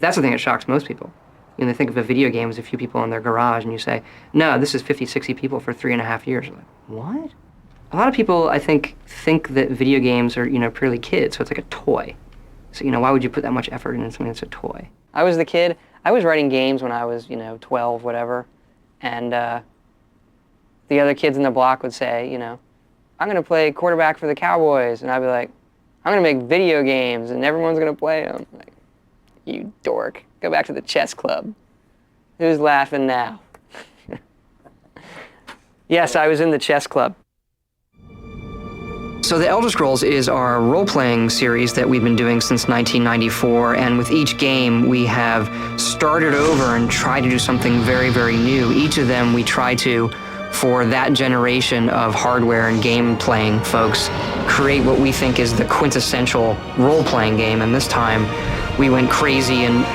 That's the thing that shocks most people. You know, they think of a video game as a few people in their garage, and you say, no, this is 50, 60 people for 3.5 years. Like, what? A lot of people, I think that video games are, you know, purely kids, so it's like a toy. So, you know, why would you put that much effort into something that's a toy? I was the kid. I was writing games when I was, you know, 12, whatever, and the other kids in the block would say, you know, I'm going to play quarterback for the Cowboys, and I'd be like, I'm going to make video games, and everyone's going to play them. Like, you dork. Go back to the chess club. Who's laughing now? Yes, I was in the chess club. So The Elder Scrolls is our role-playing series that we've been doing since 1994, and with each game we have started over and tried to do something very, very new. Each of them we try to, for that generation of hardware and game-playing folks, create what we think is the quintessential role-playing game, and this time we went crazy and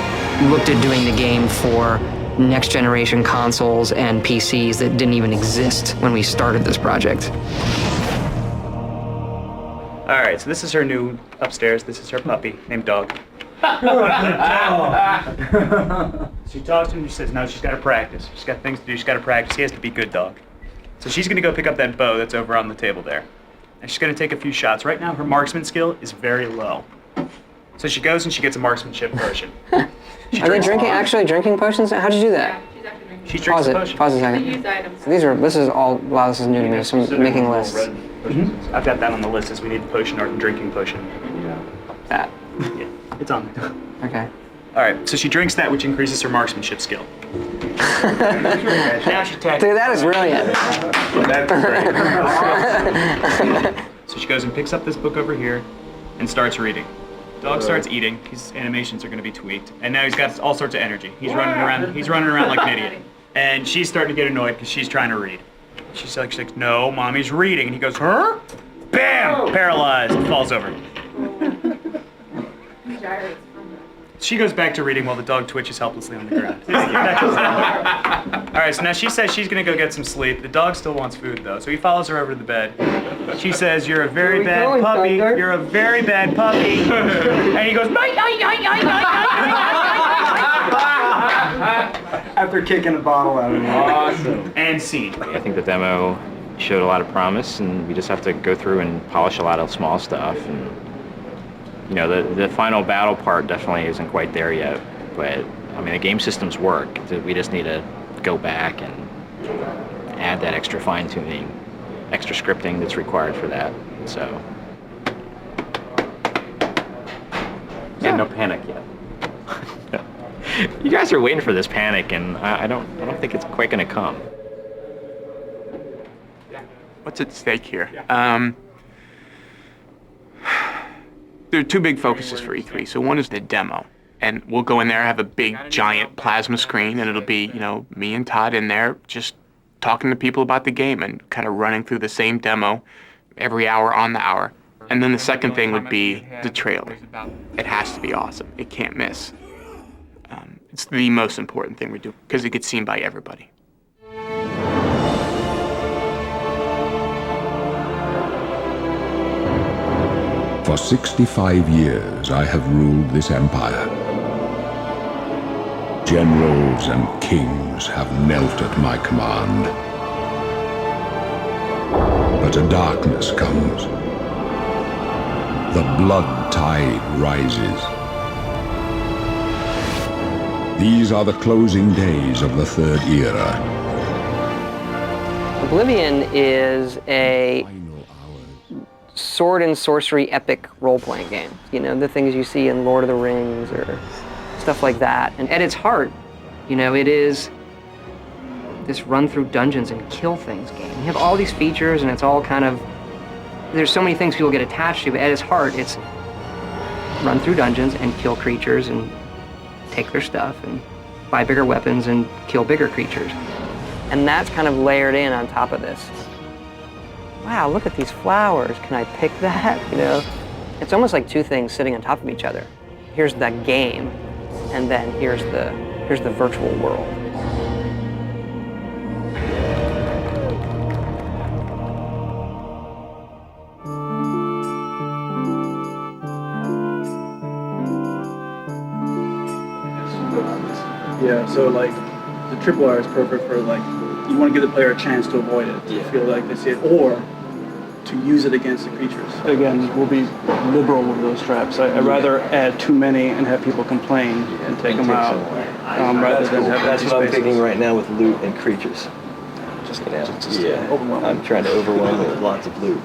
looked at doing the game for next-generation consoles and PCs that didn't even exist when we started this project. All right, so this is her new upstairs. This is her puppy named Dog. She talks to him, she says, no, she's got to practice. She's got things to do, she's got to practice. He has to be good dog. So she's gonna go pick up that bow that's over on the table there. And she's gonna take a few shots. Right now, her marksman skill is very low. So she goes and she gets a marksmanship potion. Are they actually drinking potions? How'd you do that? Yeah, she's actually drinking. She drinks a potion. Pause a The second. used items. So wow, this is new to me, so I'm making lists. Mm-hmm. I've got that on the list as we need potion art and drinking potion. That. Yeah, it's on there. Okay. All right, so she drinks that, which increases her marksmanship skill. Now she's Dude, that is brilliant. So she goes and picks up this book over here and starts reading. Dog starts eating. His animations are going to be tweaked, and now he's got all sorts of energy. He's running around. He's running around like an idiot, and she's starting to get annoyed because she's trying to read. She's like, no, mommy's reading, and he goes, huh? Bam! Paralyzed, falls over. She goes back to reading while the dog twitches helplessly on the ground. All right, so now she says she's gonna go get some sleep. The dog still wants food though, so he follows her over to the bed. She says, you're a very bad puppy. You're a very bad puppy. And he goes, After kicking a bottle out of him. awesome. And scene. I think the demo showed a lot of promise, and we just have to go through and polish a lot of small stuff. And you know, the final battle part definitely isn't quite there yet, but I mean, the game systems work. We just need to go back and add that extra fine-tuning, extra scripting that's required for that. So, yeah, no panic yet. you guys are waiting for this panic, and I don't think it's quite gonna come. What's at stake here? There are two big focuses for E3. So one is the demo, and we'll go in there, have a big giant plasma screen, and it'll be, you know, me and Todd in there just talking to people about the game and kind of running through the same demo every hour on the hour. And then the second thing would be the trailer. It has to be awesome. It can't miss. It's the most important thing we do because it gets seen by everybody. For 65 years, I have ruled this empire. Generals and kings have knelt at my command. But a darkness comes. The blood tide rises. These are the closing days of the Third Era. Oblivion is a sword and sorcery epic role-playing game. You know, the things you see in Lord of the Rings or stuff like that. And at its heart, you know, it is this run through dungeons and kill things game. You have all these features and it's all kind of, there's so many things people get attached to, but at its heart, it's run through dungeons and kill creatures and take their stuff and buy bigger weapons and kill bigger creatures. And that's kind of layered in on top of this. Wow, look at these flowers. Can I pick that? You know, it's almost like two things sitting on top of each other. Here's the game, and then here's the virtual world. Yeah, so like the triple R is perfect for like, you want to give the player a chance to avoid it, to feel like they see it, or to use it against the creatures. Again, we'll be liberal with those traps. I'd rather add too many and have people complain and take them out, rather than have That's empty what I'm spaces. thinking right now with loot and creatures. I'm trying to overwhelm it with lots of loot.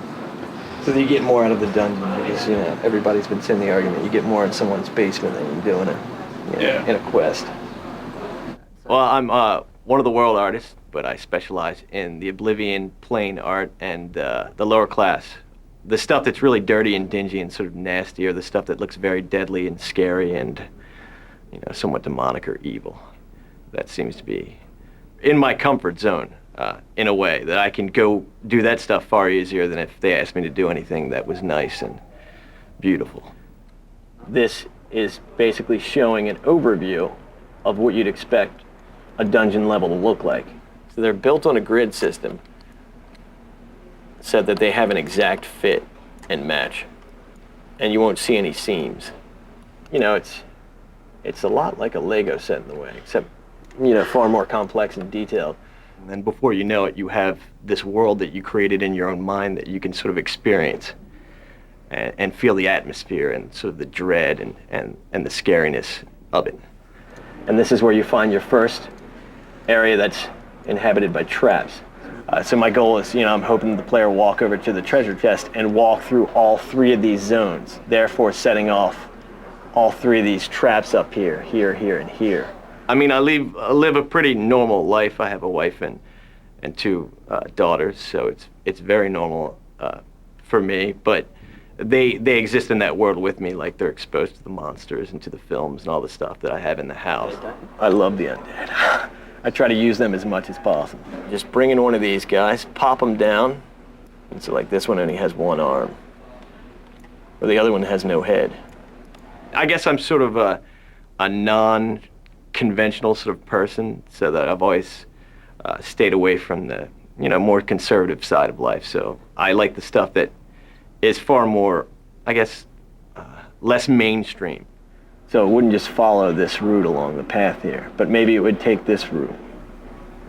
So that you get more out of the dungeon, because everybody's been saying the argument, you get more in someone's basement than you do in in a quest. Well, I'm one of the world artists, but I specialize in the Oblivion plane art and the lower class. The stuff that's really dirty and dingy and sort of nasty, or the stuff that looks very deadly and scary and somewhat demonic or evil. That seems to be in my comfort zone. In a way that I can go do that stuff far easier than if they asked me to do anything that was nice and beautiful. This is basically showing an overview of what you'd expect a dungeon level to look like. So they're built on a grid system so that they have an exact fit and match, and you won't see any seams. It's a lot like a Lego set in a way, except far more complex and detailed. And then before you know it, you have this world that you created in your own mind that you can sort of experience and feel the atmosphere and sort of the dread and the scariness of it. And this is where you find your first area that's inhabited by traps. So my goal is, I'm hoping the player walk over to the treasure chest and walk through all 3 of these zones, therefore setting off all 3 of these traps up here, here, and here. I mean, I live a pretty normal life. I have a wife and 2 daughters, so it's very normal for me. But they exist in that world with me, like they're exposed to the monsters and to the films and all the stuff that I have in the house. I love the undead. I try to use them as much as possible. Just bring in one of these guys, pop them down, and so like this one only has 1 arm, or the other one has no head. I guess I'm sort of a non-conventional sort of person, so that I've always stayed away from the more conservative side of life. So I like the stuff that is far more, I guess, less mainstream. So it wouldn't just follow this route along the path here, but maybe it would take this route,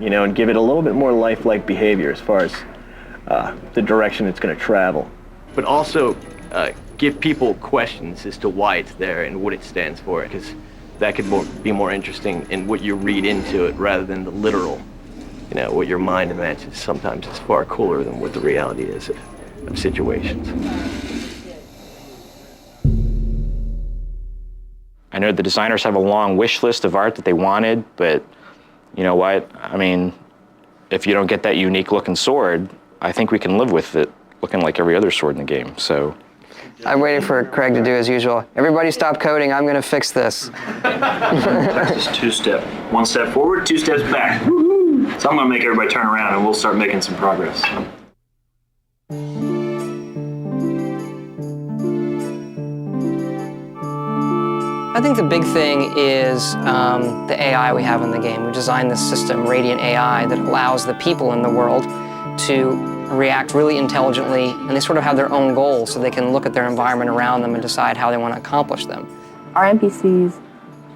and give it a little bit more lifelike behavior as far as the direction it's going to travel. But also give people questions as to why it's there and what it stands for, because that could be more interesting in what you read into it rather than the literal, what your mind imagines. Sometimes it's far cooler than what the reality is of situations. I know the designers have a long wish list of art that they wanted, but you know what? I mean, if you don't get that unique looking sword, I think we can live with it looking like every other sword in the game, so. I'm waiting for Craig to do as usual. Everybody stop coding, I'm gonna fix this. Just 2-step. 1 step forward, 2 steps back. Woo-hoo! So I'm gonna make everybody turn around and we'll start making some progress. I think the big thing is the AI we have in the game. We designed this system, Radiant AI, that allows the people in the world to react really intelligently, and they sort of have their own goals, so they can look at their environment around them and decide how they want to accomplish them. Our NPCs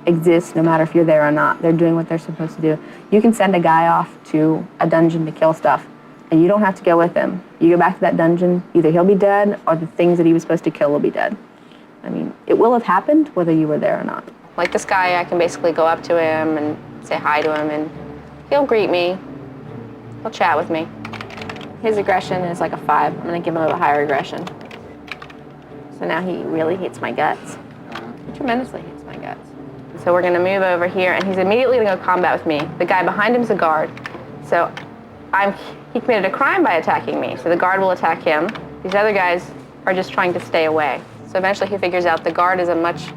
exist no matter if you're there or not. They're doing what they're supposed to do. You can send a guy off to a dungeon to kill stuff, and you don't have to go with him. You go back to that dungeon, either he'll be dead or the things that he was supposed to kill will be dead. I mean, it will have happened whether you were there or not. Like this guy, I can basically go up to him and say hi to him, and he'll greet me. He'll chat with me. His aggression is like a 5. I'm gonna give him a higher aggression. So now he really hates my guts. He tremendously hates my guts. So we're gonna move over here, and he's immediately gonna go combat with me. The guy behind him's a guard. So he committed a crime by attacking me. So the guard will attack him. These other guys are just trying to stay away. So eventually he figures out the guard is a much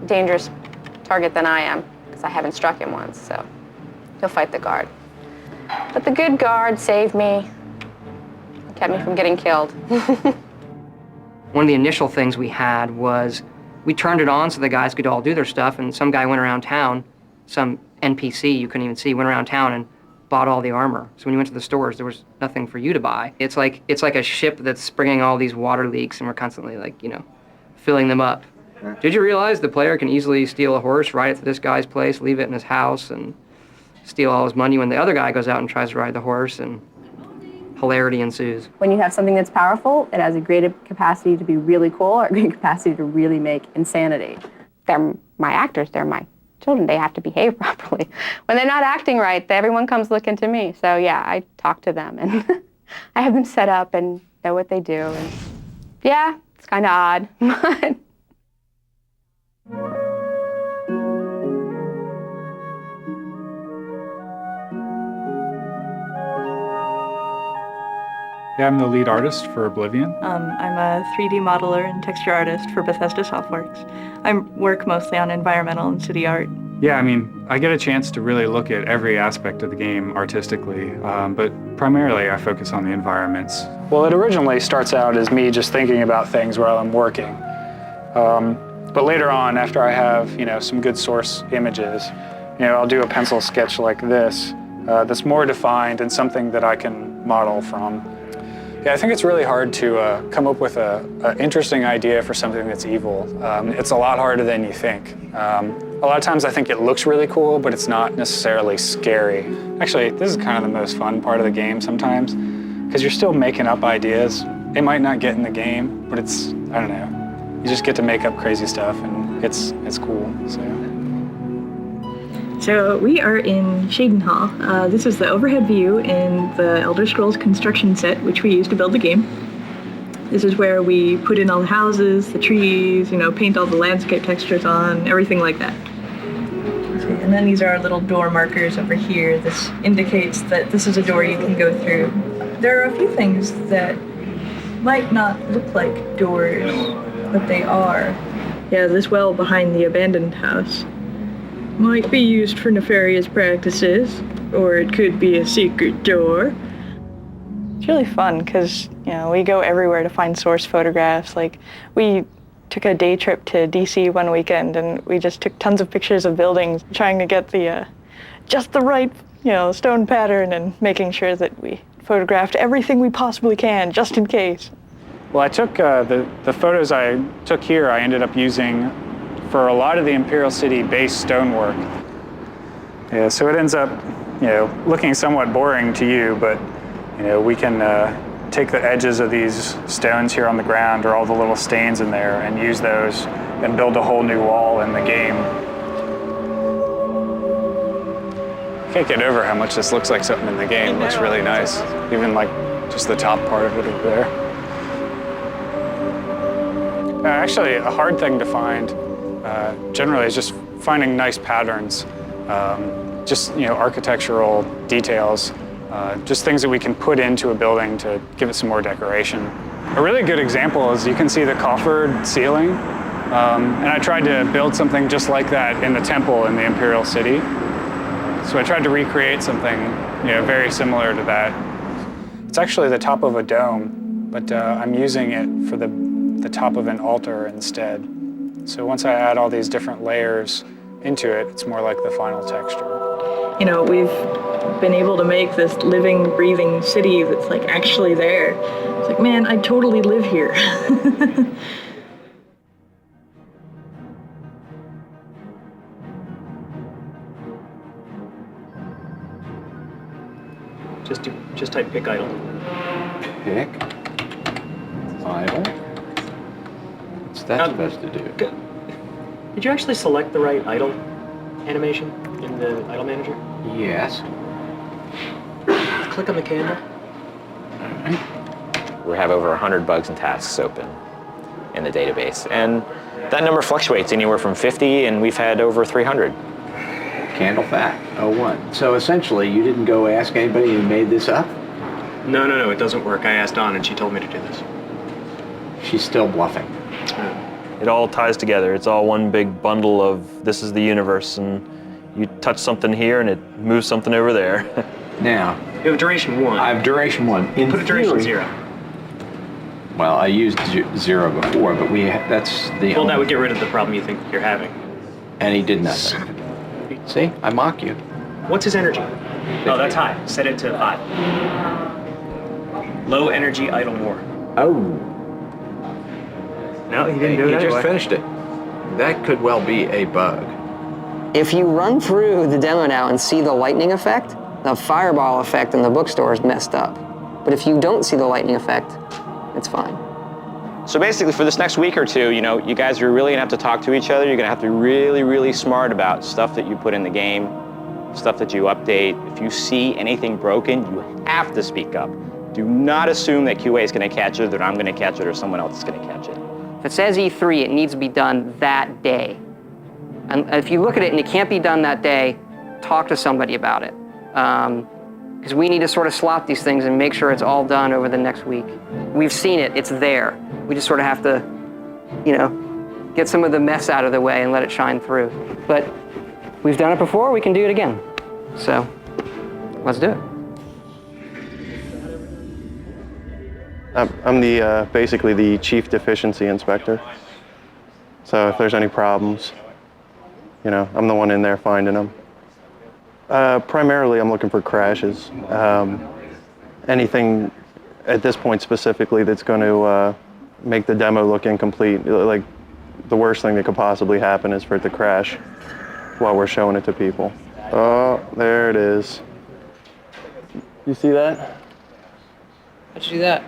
dangerous target than I am, because I haven't struck him once, so he'll fight the guard. But the good guard saved me, kept me from getting killed. One of the initial things we had was we turned it on so the guys could all do their stuff, and some guy went around town, some NPC you couldn't even see, went around town and bought all the armor. So when you went to the stores, there was nothing for you to buy. It's like a ship that's bringing all these water leaks, and we're constantly filling them up. Did you realize the player can easily steal a horse, ride it to this guy's place, leave it in his house, and steal all his money when the other guy goes out and tries to ride the horse, and hilarity ensues. When you have something that's powerful, it has a great capacity to be really cool or a great capacity to really make insanity. They're my actors, they're my children, they have to behave properly. When they're not acting right, everyone comes looking to me. So yeah, I talk to them and I have them set up and know what they do. And yeah, it's kind of odd. Yeah, I'm the lead artist for Oblivion. I'm a 3D modeler and texture artist for Bethesda Softworks. I work mostly on environmental and city art. Yeah, I mean, I get a chance to really look at every aspect of the game artistically, but primarily I focus on the environments. Well, it originally starts out as me just thinking about things while I'm working. But later on, after I have, some good source images, I'll do a pencil sketch like this that's more defined and something that I can model from. Yeah, I think it's really hard to come up with an interesting idea for something that's evil. It's a lot harder than you think. A lot of times I think it looks really cool, but it's not necessarily scary. Actually, this is kind of the most fun part of the game sometimes, because you're still making up ideas. They might not get in the game, but it's, I don't know, you just get to make up crazy stuff, and it's cool, So we are in Shaden Hall. This is the overhead view in the Elder Scrolls construction set, which we used to build the game. This is where we put in all the houses, the trees, paint all the landscape textures on, everything like that. And then these are our little door markers over here. This indicates that this is a door you can go through. There are a few things that might not look like doors, but they are. Yeah, this well behind the abandoned house might be used for nefarious practices, or it could be a secret door. It's really fun because, we go everywhere to find source photographs. Like, we took a day trip to DC one weekend and we just took tons of pictures of buildings, trying to get the just the right, stone pattern and making sure that we photographed everything we possibly can, just in case. Well, I took the photos I took here, I ended up using for a lot of the Imperial City base stonework. Yeah, so it ends up, looking somewhat boring to you, but, we can take the edges of these stones here on the ground or all the little stains in there and use those and build a whole new wall in the game. I can't get over how much this looks like something in the game. It looks really nice, even like just the top part of it over there. Actually, a hard thing to find generally is just finding nice patterns, just architectural details, just things that we can put into a building to give it some more decoration. A really good example is you can see the coffered ceiling, and I tried to build something just like that in the temple in the Imperial City. So I tried to recreate something very similar to that. It's actually the top of a dome, but I'm using it for the top of an altar instead. So once I add all these different layers into it, it's more like the final texture. We've been able to make this living, breathing city that's like actually there. It's like, man, I totally live here. Just type pick idle. Pick idle. What's that supposed to do? Did you actually select the right idle animation in the idle manager? Yes. Click on the camera. We have over 100 bugs and tasks open in the database, and that number fluctuates anywhere from 50, and we've had over 300. Candle fact 01. So essentially, you didn't go ask anybody who made this up? No, it doesn't work. I asked Dawn and she told me to do this. She's still bluffing. It all ties together. It's all one big bundle of this is the universe, and you touch something here and it moves something over there. Now, you have duration 1. I have duration 1. Put a duration 0. Well, I used 0 before, but that's the Well, that would get rid of the problem you think you're having. And he did nothing. See, I mock you. What's his energy? 50. Oh, that's high. Set it to high. Low energy idle more. Oh. No, he didn't do it anyway. He just finished it. That could well be a bug. If you run through the demo now and see the lightning effect, the fireball effect in the bookstore is messed up. But if you don't see the lightning effect, it's fine. So basically for this next week or two, you guys are really gonna have to talk to each other. You're gonna have to be really, really smart about stuff that you put in the game, stuff that you update. If you see anything broken, you have to speak up. Do not assume that QA is gonna catch it, that I'm gonna catch it, or someone else is gonna catch it. If it says E3, it needs to be done that day. And if you look at it and it can't be done that day, talk to somebody about it. Because we need to sort of slot these things and make sure it's all done over the next week. We've seen it, it's there. We just sort of have to, get some of the mess out of the way and let it shine through. But we've done it before, we can do it again. So, let's do it. I'm basically the chief deficiency inspector. So if there's any problems, I'm the one in there finding them. Primarily, I'm looking for crashes. Anything at this point specifically that's going to make the demo look incomplete. Like, the worst thing that could possibly happen is for it to crash while we're showing it to people. Oh, there it is. You see that? How'd you do that?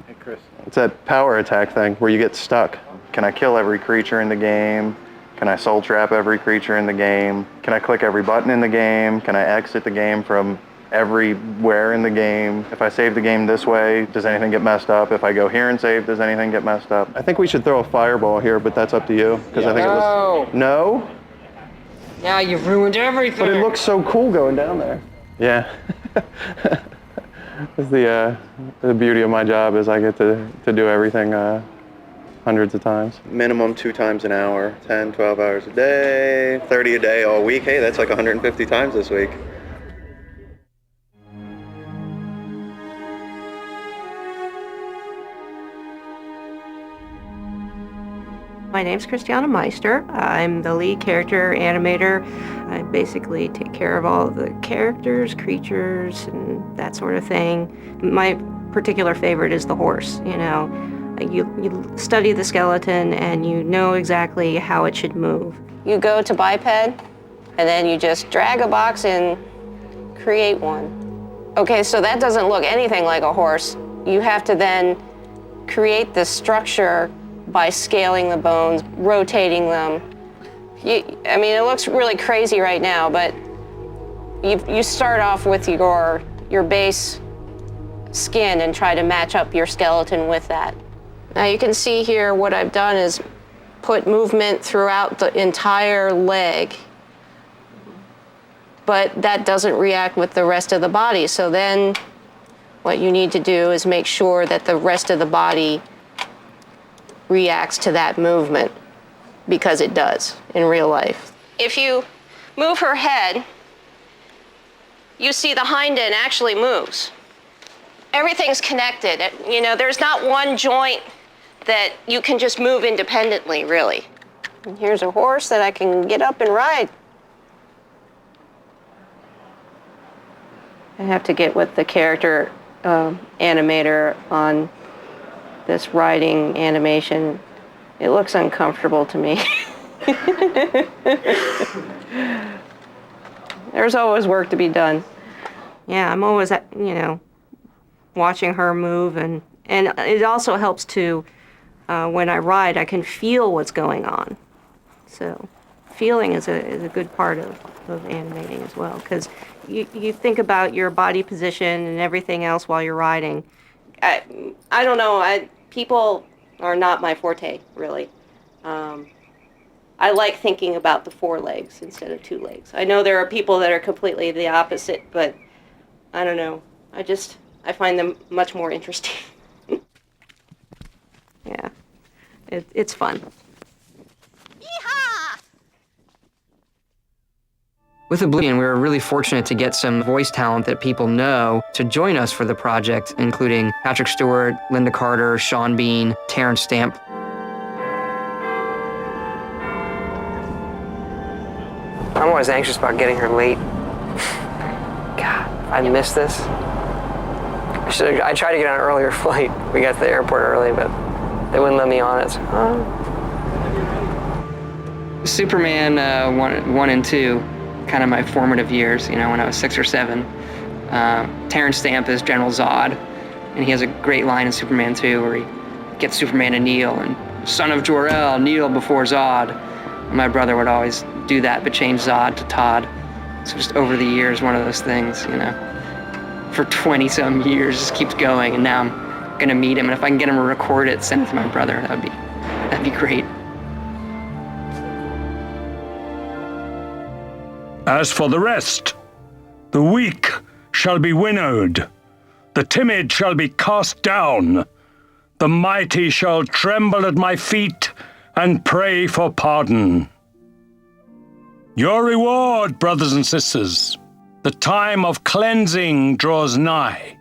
Hey, Chris. It's that power attack thing where you get stuck. Can I kill every creature in the game? Can I soul trap every creature in the game? Can I click every button in the game? Can I exit the game from everywhere in the game? If I save the game this way, does anything get messed up? If I go here and save, does anything get messed up? I think we should throw a fireball here, but that's up to you. Because I think it was... No? Now you've ruined everything. But it looks so cool going down there. Yeah. That's the beauty of my job is I get to do everything hundreds of times. Minimum 2 times an hour, 10, 12 hours a day, 30 a day all week. Hey, that's like 150 times this week. My name's Christiana Meister. I'm the lead character animator. I basically take care of all of the characters, creatures, and that sort of thing. My particular favorite is the horse, You study the skeleton and you know exactly how it should move. You go to biped, and then you just drag a box and create one. Okay, so that doesn't look anything like a horse. You have to then create the structure by scaling the bones, rotating them. It looks really crazy right now, but you start off with your base skin and try to match up your skeleton with that. Now you can see here what I've done is put movement throughout the entire leg, but that doesn't react with the rest of the body. So then what you need to do is make sure that the rest of the body reacts to that movement, because it does in real life. If you move her head, you see the hind end actually moves. Everything's connected. There's not one joint that you can just move independently, really. And here's a horse that I can get up and ride. I have to get with the character animator on this riding animation. It looks uncomfortable to me. There's always work to be done. Yeah, I'm always, watching her move, and it also helps to, when I ride, I can feel what's going on. So feeling is a good part of animating as well, because you think about your body position and everything else while you're riding. I don't know, people are not my forte, really. I like thinking about the 4 legs instead of 2 legs. I know there are people that are completely the opposite, but I don't know. I find them much more interesting. Yeah, it's fun. With Oblivion, we were really fortunate to get some voice talent that people know to join us for the project, including Patrick Stewart, Linda Carter, Sean Bean, Terrence Stamp. I'm always anxious about getting here late. God, I missed this. I tried to get on an earlier flight. We got to the airport early, but they wouldn't let me on it. So, Superman 1 and 2, kind of my formative years, when I was 6 or 7. Terrence Stamp is General Zod, and he has a great line in Superman 2 where he gets Superman to kneel, and son of Jor-El, kneel before Zod. And my brother would always do that, but change Zod to Todd. So just over the years, one of those things, for 20-some years, just keeps going, and now I'm gonna meet him, and if I can get him to record it, send it to my brother, that'd be great. As for the rest, the weak shall be winnowed, the timid shall be cast down, the mighty shall tremble at my feet and pray for pardon. Your reward, brothers and sisters, the time of cleansing draws nigh.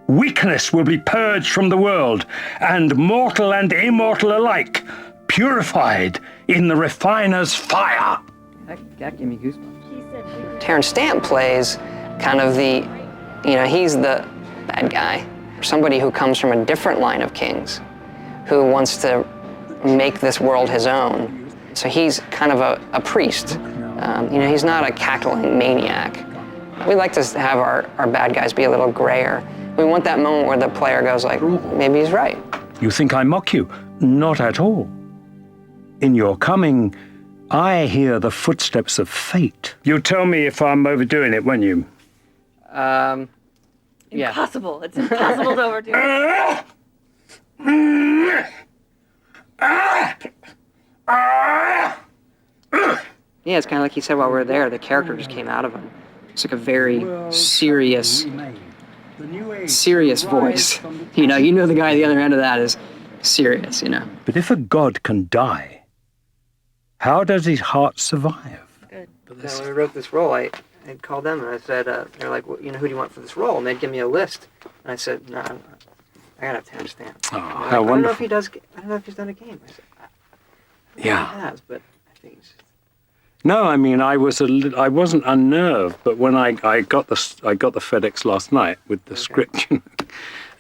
Weakness will be purged from the world, and mortal and immortal alike purified in the refiner's fire. That gave me goosebumps. Terrence Stamp plays kind of he's the bad guy. Somebody who comes from a different line of kings, who wants to make this world his own. So he's kind of a priest. He's not a cackling maniac. We like to have our bad guys be a little grayer. We want that moment where the player goes like, maybe he's right. You think I mock you? Not at all. In your coming, I hear the footsteps of fate. You'll tell me if I'm overdoing it, won't you? Yeah. Impossible. It's impossible to overdo it. Yeah, it's kind of like he said while we were there, the character just came out of him. It's like a very serious voice. You know the guy at the other end of that is serious, But if a god can die, how does his heart survive? Good. When we wrote this role, I called them and I said, they're like, well, who do you want for this role? And they'd give me a list. And I said, no, I gotta have Terrence Stamp. Oh, how wonderful. I don't know if he's done a game. I said, yeah. He has, but I think he's... No, I mean, I wasn't unnerved, but when I got the FedEx last night with the script,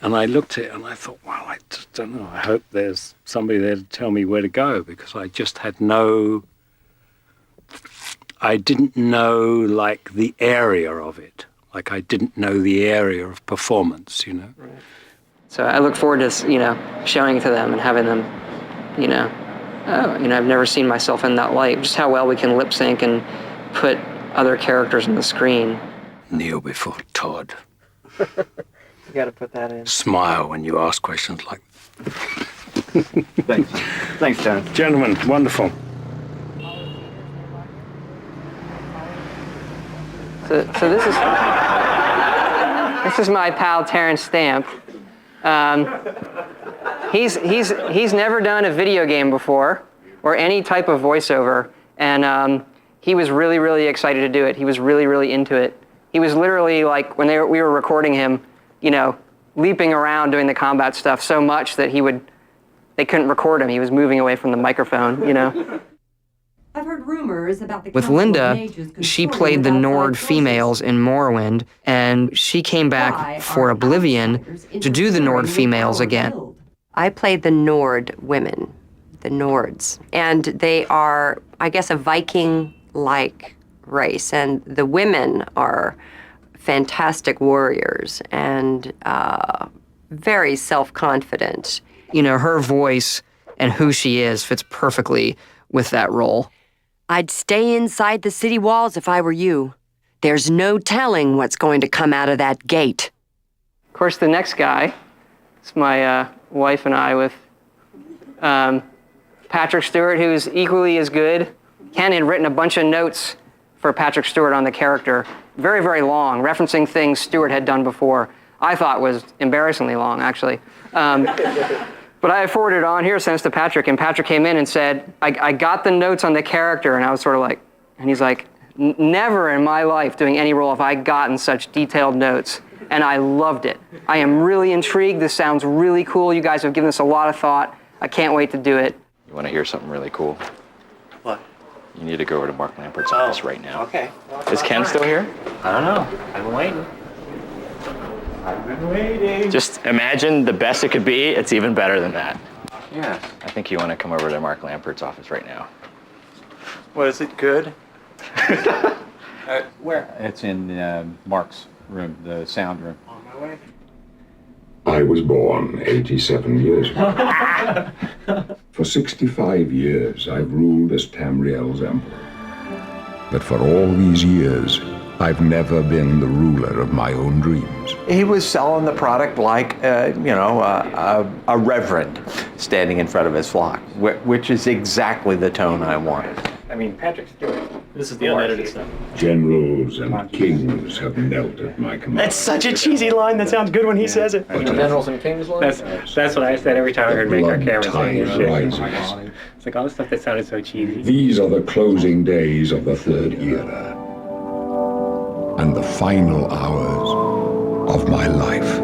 and I looked at it and I thought, well, I just don't know. I hope there's somebody there to tell me where to go, because I just had I didn't know, like, the area of it. Like, I didn't know the area of performance, Right. So I look forward to, showing it to them and having them, I've never seen myself in that light. Just how well we can lip sync and put other characters on the screen. Kneel before Todd. You gotta put that in. Smile when you ask questions like Thanks. Thanks, Terrence. Gentlemen, wonderful. So this is my pal Terrence Stamp. He's never done a video game before or any type of voiceover, and he was really, really excited to do it. He was really, really into it. He was literally like, when we were recording him, leaping around doing the combat stuff so much that they couldn't record him. He was moving away from the microphone, I've heard rumors about the With Linda, she played the Nord females in Morrowind, and she came back for Oblivion to do the Nord females again. I played the Nord women, the Nords, and they are, I guess, a Viking-like race, and the women are fantastic warriors and very self-confident. Her voice and who she is fits perfectly with that role. I'd stay inside the city walls if I were you. There's no telling what's going to come out of that gate. Of course, the next guy is my wife and I with Patrick Stewart, who's equally as good. Ken had written a bunch of notes for Patrick Stewart on the character, very, very long, referencing things Stewart had done before. I thought was embarrassingly long, actually. But I forwarded it on here, sent it to Patrick, and Patrick came in and said, I got the notes on the character, and I was sort of like, and he's like, never in my life doing any role have I gotten such detailed notes, and I loved it. I am really intrigued. This sounds really cool. You guys have given this a lot of thought. I can't wait to do it. You want to hear something really cool? What? You need to go over to Mark Lampert's office right now. Okay. Is Ken still here? I don't know. I've been waiting. Just imagine the best it could be. It's even better than that. Yeah. I think you want to come over to Mark Lampert's office right now. What is it, good? Where? It's in Mark's room, the sound room. On my way. I was born 87 years ago. For 65 years, I've ruled as Tamriel's emperor. But for all these years, I've never been the ruler of my own dreams. He was selling the product like, a reverend standing in front of his flock, which is exactly the tone I wanted. I mean, Patrick Stewart. This is the unedited stuff. Generals and kings have knelt at my command. That's such a cheesy line. That sounds good when he says it. Generals and kings line? That's what I said every time I heard Make Our Camera say Blood tide rises. It's like all this stuff that sounded so cheesy. These are the closing days of the Third Era. And the final hours of my life.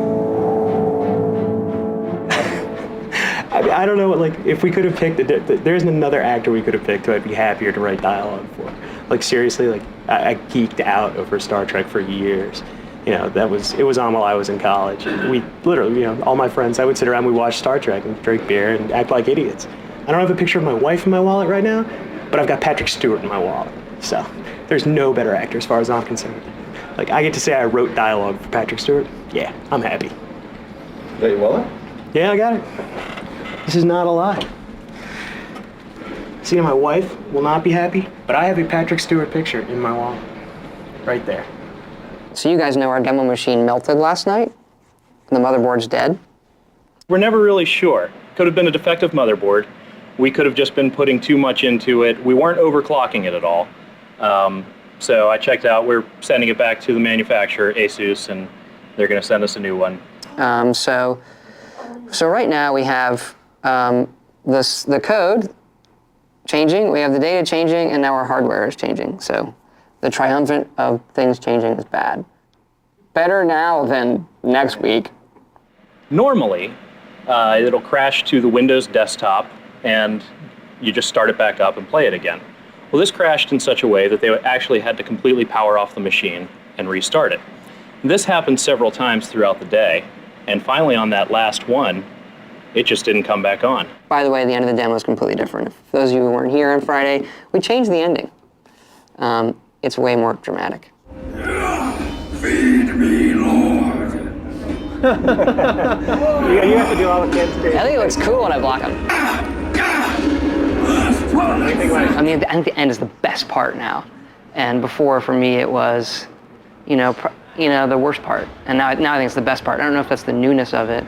I don't know, like, if we could have picked, there isn't another actor we could have picked who I'd be happier to write dialogue for. Like, seriously, like, I geeked out over Star Trek for years. You know, it was on while I was in college. We literally, you know, all my friends, I would sit around, we'd watch Star Trek and drink beer and act like idiots. I don't have a picture of my wife in my wallet right now, but I've got Patrick Stewart in my wallet. So, there's no better actor as far as I'm concerned. Like, I get to say I wrote dialogue for Patrick Stewart. Yeah, I'm happy. Got your wallet? Yeah, I got it. This is not a lie. See, my wife will not be happy, but I have a Patrick Stewart picture in my wallet. Right there. So you guys know our demo machine melted last night? And the motherboard's dead? We're never really sure. Could have been a defective motherboard. We could have just been putting too much into it. We weren't overclocking it at all. So I checked out. We're sending it back to the manufacturer, Asus, and they're going to send us a new one. So right now we have the code changing, we have the data changing, and now our hardware is changing. So the triumvirate of things changing is bad. Better now than next week. Normally, it'll crash to the Windows desktop, and you just start it back up and play it again. Well, this crashed in such a way that they actually had to completely power off the machine and restart it. This happened several times throughout the day, and finally on that last one, it just didn't come back on. By the way, the end of the demo is completely different. For those of you who weren't here on Friday, we changed the ending. It's way more dramatic. Feed me, Lord. You have to do all the kids too. I think it looks cool when I block him. I mean, I think the end is the best part now. And before, for me, it was, the worst part. And now I think it's the best part. I don't know if that's the newness of it.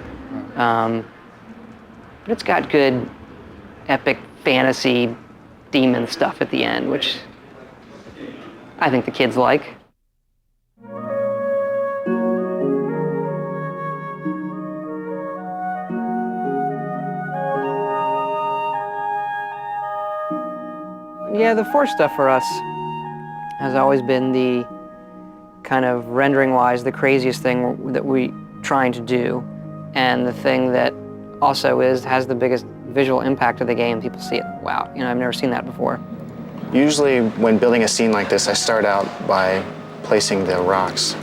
But it's got good, epic fantasy demon stuff at the end, which I think the kids like. Yeah, the Force stuff for us has always been the kind of rendering-wise the craziest thing that we're trying to do, and the thing that also has the biggest visual impact of the game. People see it, wow, I've never seen that before. Usually when building a scene like this, I start out by placing the rocks.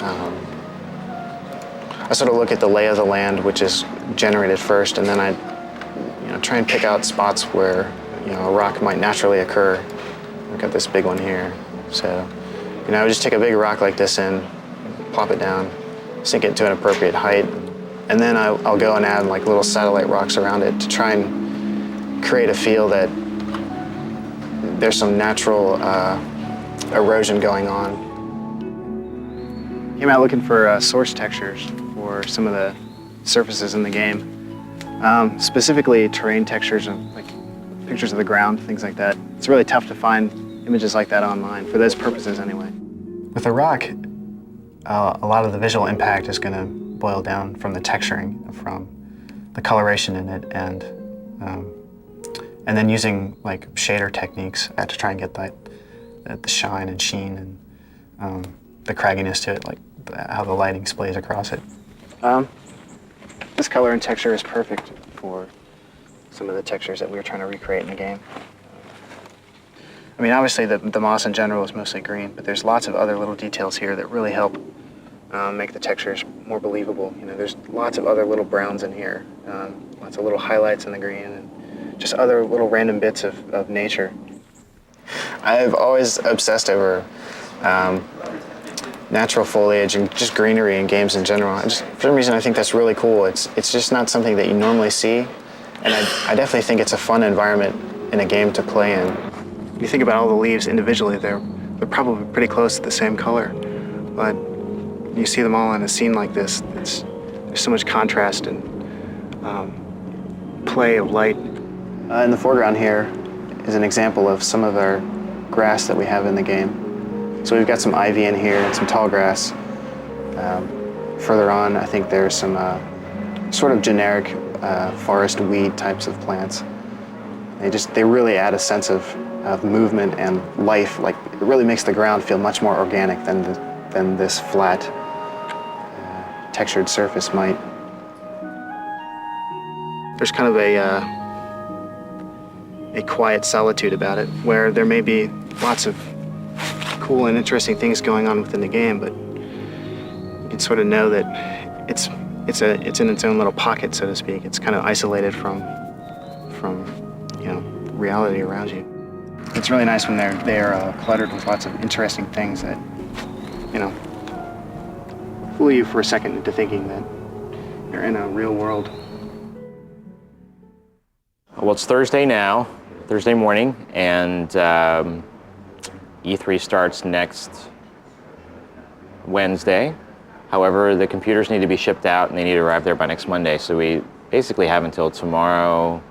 I sort of look at the lay of the land, which is generated first, and then I try and pick out spots where a rock might naturally occur. I've got this big one here. So, I would just take a big rock like this in, plop it down, sink it to an appropriate height, and then I'll go and add like little satellite rocks around it to try and create a feel that there's some natural erosion going on. Came out looking for source textures for some of the surfaces in the game, specifically terrain textures and like pictures of the ground, things like that. It's really tough to find images like that online, for those purposes anyway. With a rock, a lot of the visual impact is going to boil down from the texturing, from the coloration in it, and then using like shader techniques to try and get the shine and sheen and the cragginess to it, like how the lighting splays across it. This color and texture is perfect for some of the textures that we were trying to recreate in the game. I mean, obviously the moss in general is mostly green, but there's lots of other little details here that really help make the textures more believable. There's lots of other little browns in here, lots of little highlights in the green, and just other little random bits of nature. I've always obsessed over natural foliage and just greenery in games in general. For some reason, I think that's really cool. It's just not something that you normally see, and I definitely think it's a fun environment in a game to play in. When you think about all the leaves individually, they're probably pretty close to the same color, but when you see them all in a scene like this, there's so much contrast and play of light. In the foreground here is an example of some of our grass that we have in the game. So we've got some ivy in here and some tall grass. Further on, I think there's some sort of generic forest weed types of plants. They really add a sense of movement and life. Like, it really makes the ground feel much more organic than this flat, textured surface might. There's kind of a quiet solitude about it, where there may be lots of cool and interesting things going on within the game, but you can sort of know that it's in its own little pocket, so to speak. It's kind of isolated from reality around you. It's really nice when they're cluttered with lots of interesting things that fool you for a second into thinking that you're in a real world. Well, it's Thursday now, Thursday morning, and E3 starts next Wednesday. However, the computers need to be shipped out and they need to arrive there by next Monday. So we basically have until tomorrow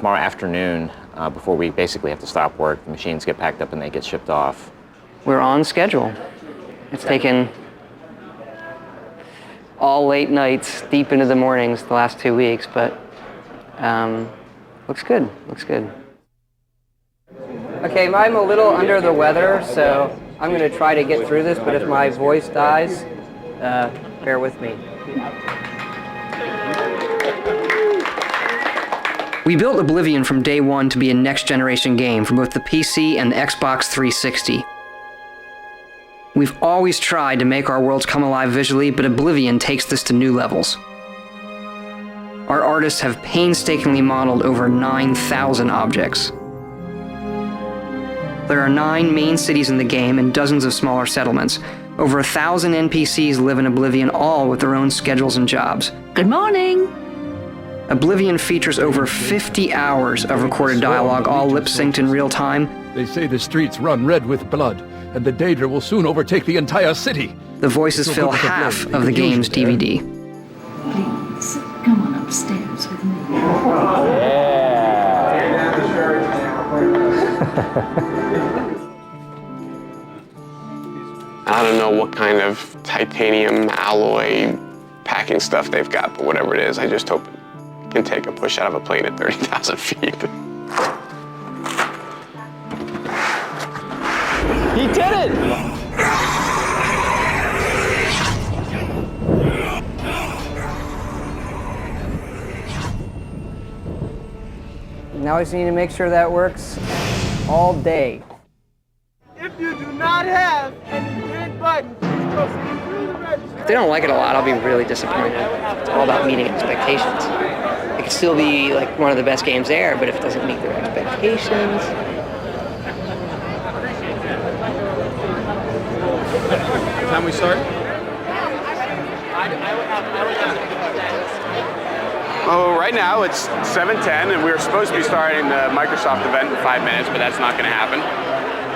afternoon before we basically have to stop work. The machines get packed up and they get shipped off. We're on schedule. It's taken all late nights, deep into the mornings the last 2 weeks, but looks good. Okay, I'm a little under the weather, so I'm going to try to get through this, but if my voice dies, bear with me. We built Oblivion from day one to be a next-generation game for both the PC and the Xbox 360. We've always tried to make our worlds come alive visually, but Oblivion takes this to new levels. Our artists have painstakingly modeled over 9,000 objects. There are 9 main cities in the game and dozens of smaller settlements. Over 1,000 NPCs live in Oblivion, all with their own schedules and jobs. Good morning! Oblivion features over 50 hours of recorded dialogue, all lip-synced in real time. They say the streets run red with blood, and the Daedra will soon overtake the entire city. The voices fill half of the game's DVD. Please, come on upstairs with me. I don't know what kind of titanium alloy packing stuff they've got, but whatever it is, I just hope it can take a push out of a plane at 30,000 feet. He did it! Now I just need to make sure that works all day. If you do not have any red buttons, proceed through the register. If they don't like it a lot, I'll be really disappointed. It's all about meeting expectations. It could still be like one of the best games there, but if it doesn't meet their expectations... Time we start? Oh, right now it's 7:10, and we were supposed to be starting the Microsoft event in 5 minutes, but that's not going to happen.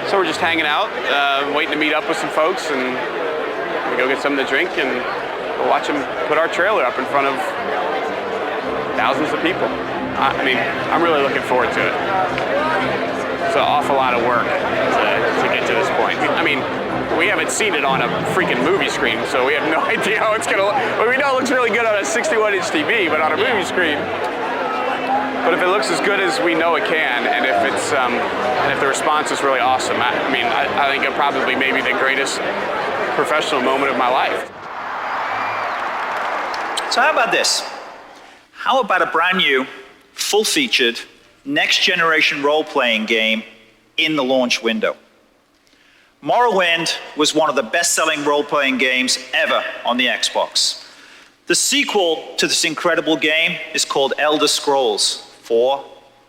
So we're just hanging out, waiting to meet up with some folks, and we go get something to drink, and we'll watch them put our trailer up in front of thousands of people. I mean, I'm really looking forward to it. It's an awful lot of work to get to this point. I mean, we haven't seen it on a freaking movie screen, so we have no idea how it's gonna look. Well, we know it looks really good on a 61-inch TV, but on a movie screen. But if it looks as good as we know it can, and if it's and if the response is really awesome, I think it probably may be the greatest professional moment of my life. So how about this? How about a brand new, full-featured, next-generation role-playing game in the launch window? Morrowind was one of the best-selling role-playing games ever on the Xbox. The sequel to this incredible game is called Elder Scrolls IV: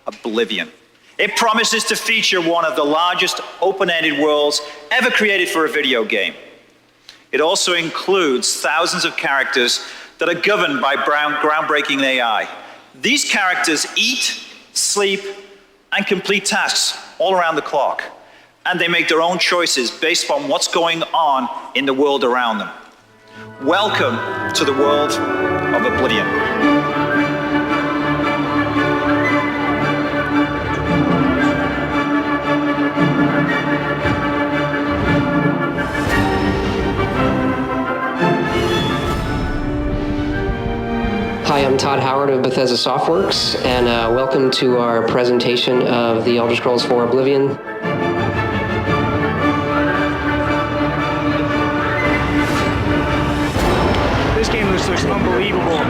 Oblivion. It promises to feature one of the largest open-ended worlds ever created for a video game. It also includes thousands of characters that are governed by groundbreaking AI. These characters eat, sleep, and complete tasks all around the clock. And they make their own choices based on what's going on in the world around them. Welcome to the world of Oblivion. Hi, I'm Todd Howard of Bethesda Softworks, and welcome to our presentation of The Elder Scrolls IV Oblivion. This game looks unbelievable.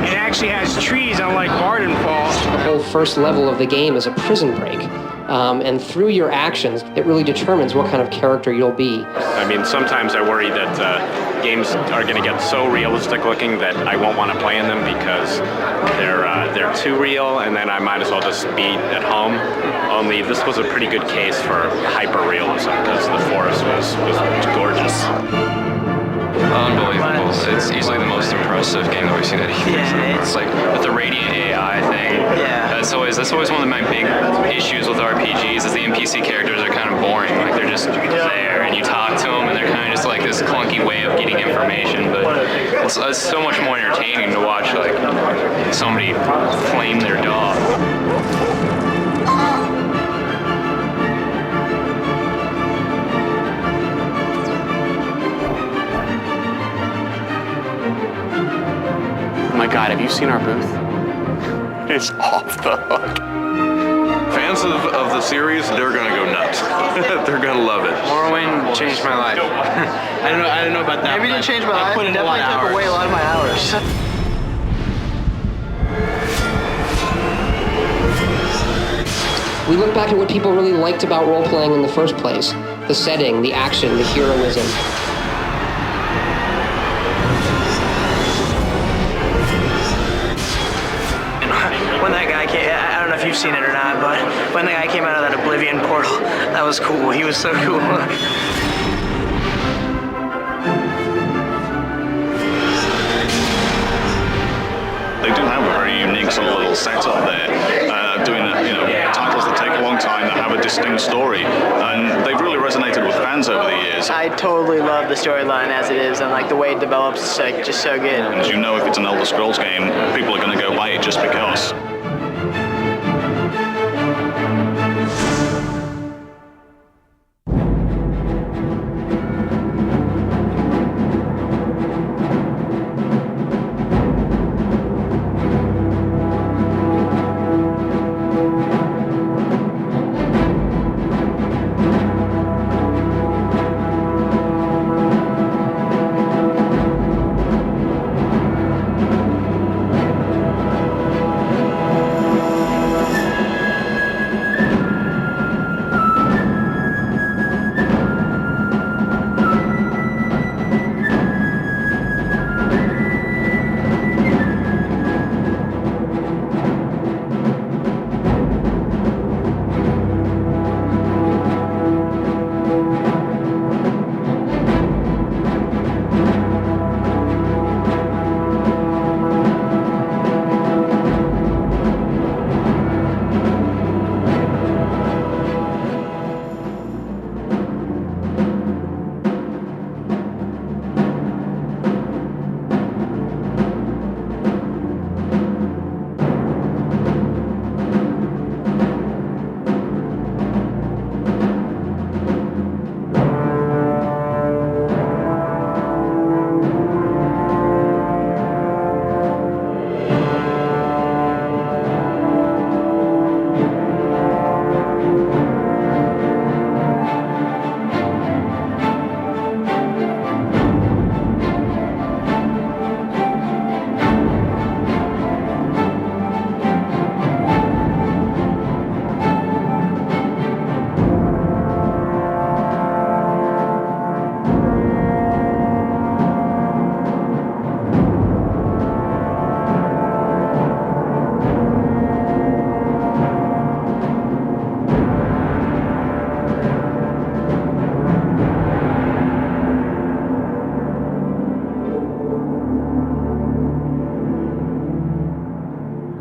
It actually has trees, unlike Vardenfall. The whole first level of the game is a prison break. And through your actions, it really determines what kind of character you'll be. I mean, sometimes I worry that games are going to get so realistic looking that I won't want to play in them because they're too real, and then I might as well just be at home. Only this was a pretty good case for hyper-realism because the forest was gorgeous. Unbelievable. It's easily the most impressive game that we've seen at E3. Yeah, it's like with the Radiant AI thing. Yeah. That's always one of my big issues with RPGs is the NPC characters are kind of boring. Like they're just there and you talk to them and they're kind of just like this clunky way of getting information. But it's so much more entertaining to watch like somebody flame their dog. Oh my God, have you seen our booth? It's off the hook. Fans of the series, they're gonna go nuts. They're gonna love it. Morrowind changed my life. I don't know about that. Maybe it didn't change my life. I put in a lot of Definitely hours. took away a lot of my hours. We look back at what people really liked about role-playing in the first place. The setting, the action, the heroism. When that guy came, I don't know if you've seen it or not, but when the guy came out of that Oblivion portal, that was cool. He was so cool. They do have a very unique sort of little setup there, doing titles that take a long time, that have a distinct story, and they've really resonated with fans over the years. I totally love the storyline as it is, and like the way it develops is like just so good. As you know, if it's an Elder Scrolls game, people are going to go buy it just because.